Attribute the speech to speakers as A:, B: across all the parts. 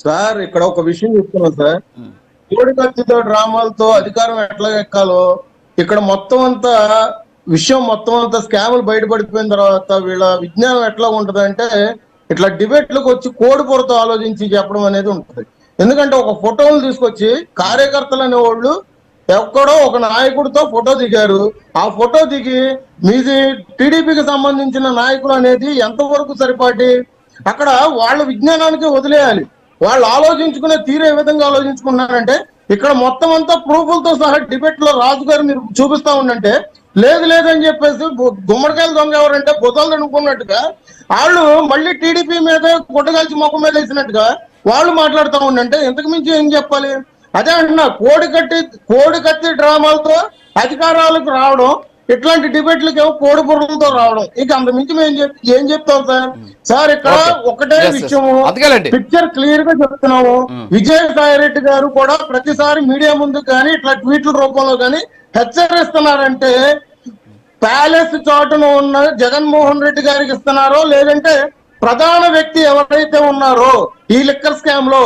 A: Sir ఇక్కడ ఒక విషయం చెప్తున్నాం సార్. కోడికత్తితో డ్రామాలతో అధికారం ఎట్లా ఎక్కాలో ఇక్కడ మొత్తం అంతా విషయం మొత్తం అంతా స్కాములు బయటపడిపోయిన తర్వాత వీళ్ళ విజ్ఞానం ఎట్లా ఉంటది అంటే ఇట్లా డిబేట్లకు వచ్చి కోడి పొరతో ఆలోచించి చెప్పడం అనేది ఉంటుంది. ఎందుకంటే ఒక ఫోటోలు తీసుకొచ్చి కార్యకర్తలు అనేవాళ్ళు ఎక్కడో ఒక నాయకుడితో ఫోటో దిగారు. ఆ ఫోటో దిగి మీది టీడీపీకి సంబంధించిన నాయకులు అనేది ఎంతవరకు సరిపాటి అక్కడ వాళ్ళ విజ్ఞానానికి వదిలేయాలి. వాళ్ళు ఆలోచించుకునే తీరు ఏ విధంగా ఆలోచించుకున్నారంటే ఇక్కడ మొత్తం అంతా ప్రూఫ్లతో సహా డిబేట్ లో రాజు గారు మీరు చూపిస్తా ఉండంటే లేదు లేదని చెప్పేసి గుమ్మడికాయలు దొంగ ఎవరంటే బుధాలు అనుకున్నట్టుగా వాళ్ళు మళ్ళీ టీడీపీ మీద గుడ్డగాల్చి ముఖం మీద వేసినట్టుగా వాళ్ళు మాట్లాడుతూ ఉండంటే ఇంతకు మించి ఏం చెప్పాలి? అదే అంటున్నా కోడికత్తి డ్రామాలతో అధికారాలకు రావడం, ఇట్లాంటి డిబేట్లకి ఏమో కోడి బుర్రలతో రావడం, ఇక అంత మించి మేము ఏం చెప్తాం సార్? సార్ ఇక్కడ ఒకటే విషయము పిక్చర్ క్లియర్ గా చెప్తున్నాము. విజయసాయి రెడ్డి గారు కూడా ప్రతిసారి మీడియా ముందు కానీ ఇట్లా ట్వీట్ల రూపంలో కానీ హెచ్చరిస్తున్నారంటే ప్యాలెస్ చాటున ఉన్న జగన్మోహన్ రెడ్డి గారికి ఇస్తున్నారో లేదంటే ప్రధాన వ్యక్తి ఎవరైతే ఉన్నారో ఈ లిక్కర్ స్కామ్ లో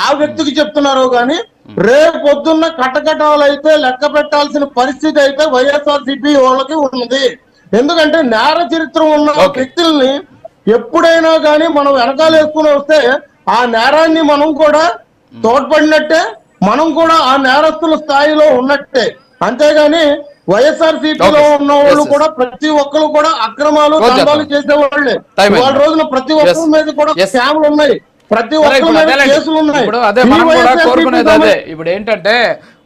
A: ఆ వ్యక్తికి చెప్తున్నారో గాని రేపు పొద్దున్న కటకటాలు అయితే లెక్క పెట్టాల్సిన పరిస్థితి అయితే వైఎస్ఆర్సీపీ వాళ్ళకి ఉన్నది. ఎందుకంటే నేర చరిత్ర ఉన్న వ్యక్తుల్ని ఎప్పుడైనా కానీ మనం వెనకాల వేసుకుని వస్తే ఆ నేరాన్ని మనం కూడా తోడ్పడినట్టే, మనం కూడా ఆ నేరస్తుల స్థాయిలో ఉన్నట్టే. అంతేగాని వైఎస్ఆర్సీపీలో ఉన్న వాళ్ళు కూడా ప్రతి ఒక్కరు కూడా అక్రమాలు దందాలు చేసేవాళ్లే. వాళ్ళ రోజున ప్రతి ఒక్కరి మీద కూడా స్కామ్లు ఉన్నాయి, ప్రతి ఒక్కరి మీద కేసులు ఉన్నాయి.
B: ఇప్పుడు ఏంటంటే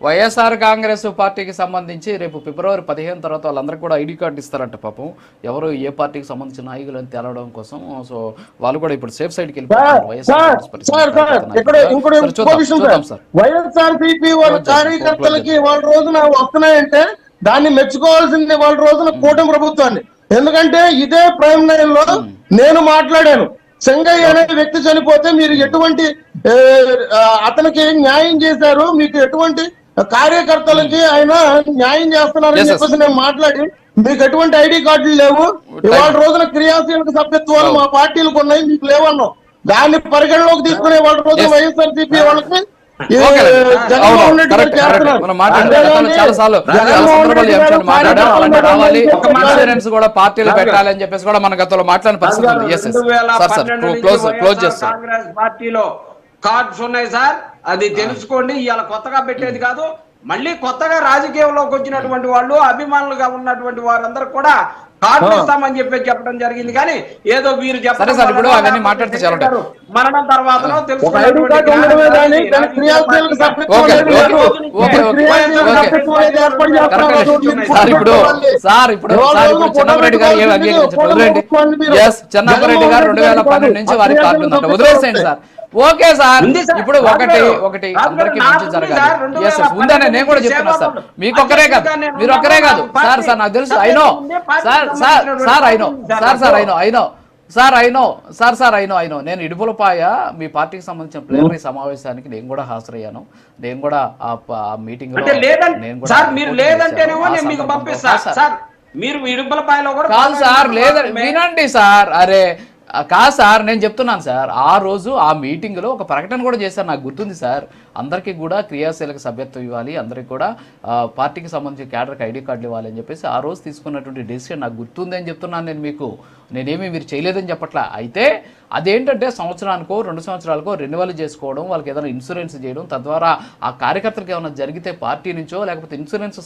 B: వైఎస్ఆర్ కాంగ్రెస్ పార్టీకి సంబంధించి రేపు ఫిబ్రవరి 15 తర్వాత వాళ్ళందరికీ కూడా ఐడి కార్డు ఇస్తారంట. పాపం ఎవరు ఏ పార్టీకి సంబంధించిన నాయకులు అని తేలడం కోసం. సో వాళ్ళు కూడా ఇప్పుడు సేఫ్ సైడ్ కి వెళ్ళిపోతారు.
A: వైఎస్ఆర్సీపీ వాళ్ళ కార్యకర్తలకి వాళ్ళ రోజున వస్తున్నాయంటే దాన్ని మెచ్చుకోవాల్సింది వాళ్ళ రోజున కూటమి ప్రభుత్వాన్ని. ఎందుకంటే ఇదే ప్రైమ్ లైన్ లో నేను మాట్లాడాను. చెంగయ్య అనే వ్యక్తి చనిపోతే మీరు ఎటువంటి అతనికి న్యాయం చేశారు, మీకు ఎటువంటి కార్యకర్తలకి ఆయన న్యాయం చేస్తున్నారని చెప్పేసి నేను మాట్లాడి మీకు ఎటువంటి ఐడి కార్డులు లేవు, ఇవాళ రోజున క్రియాశీలక సభ్యత్వాలు మా పార్టీలకు ఉన్నాయి, మీకు లేవన్నాం. దాన్ని పరిగణలోకి తీసుకునే వాళ్ళ రోజున వైఎస్ఆర్సీపీ వాళ్ళకి జగన్మోహన్ రెడ్డి గారు చేస్తున్నారు.
B: పార్టీలు పెట్టాలని చెప్పేసి కూడా మన గతంలో మాట్లాడిన పరిస్థితి
C: పార్టీలో కార్డ్స్ ఉన్నాయి సార్, అది తెలుసుకోండి. ఇవాళ కొత్తగా పెట్టేది కాదు. మళ్ళీ కొత్తగా రాజకీయంలోకి వచ్చినటువంటి వాళ్ళు, అభిమానులుగా ఉన్నటువంటి వారందరూ కూడా కార్డు ఇస్తామని చెప్పడం జరిగింది. కానీ ఏదో వీరు చెప్పారు మరణం తర్వాత
B: చెన్నారెడ్డి గారు చెన్నారెడ్డి గారు 2012 నుంచి వారికి కార్డు ఉందంట. వదిలేసేయండి సార్. ఓకే సార్, ఇప్పుడు ఒకటి అందరికి మంచి జరగాలి ఉందని నేను కూడా చెప్తున్నా సార్. మీకు ఒక్కరే కాదు, మీరు ఒక్కరే కాదు సార్. సార్ నాకు తెలుసు, అయినో సార్ అయినో అయినో నేను ఇడుపులపాయ మీ పార్టీకి సంబంధించిన ప్లేనరీ సమావేశానికి నేను కూడా హాజరయ్యాను. నేను కూడా ఆ మీటింగ్ లో కాదు సార్, లేదండి వినండి సార్. అరే కాదు సార్, నేను చెప్తున్నాను సార్. ఆ రోజు ఆ మీటింగ్ లో ఒక ప్రకటన కూడా చేశారు, నాకు గుర్తుంది సార్. అందరికీ కూడా క్రియాశీలక సభ్యత్వం ఇవ్వాలి, అందరికి కూడా పార్టీకి సంబంధించిన క్యాడర్కి ఐడి కార్డులు ఇవ్వాలి అని చెప్పేసి ఆ రోజు తీసుకున్నటువంటి డెసిషన్ నాకు గుర్తుంది అని చెప్తున్నాను నేను మీకు. నేనేమి మీరు చేయలేదని చెప్పట్లా. అయితే అదేంటంటే సంవత్సరానికో 2 సంవత్సరాలకో రెన్యువల్ చేసుకోవడం, వాళ్ళకి ఏదైనా ఇన్సూరెన్స్ చేయడం, తద్వారా ఆ కార్యకర్తలకు ఏమైనా జరిగితే పార్టీ నుంచో లేకపోతే ఇన్సూరెన్స్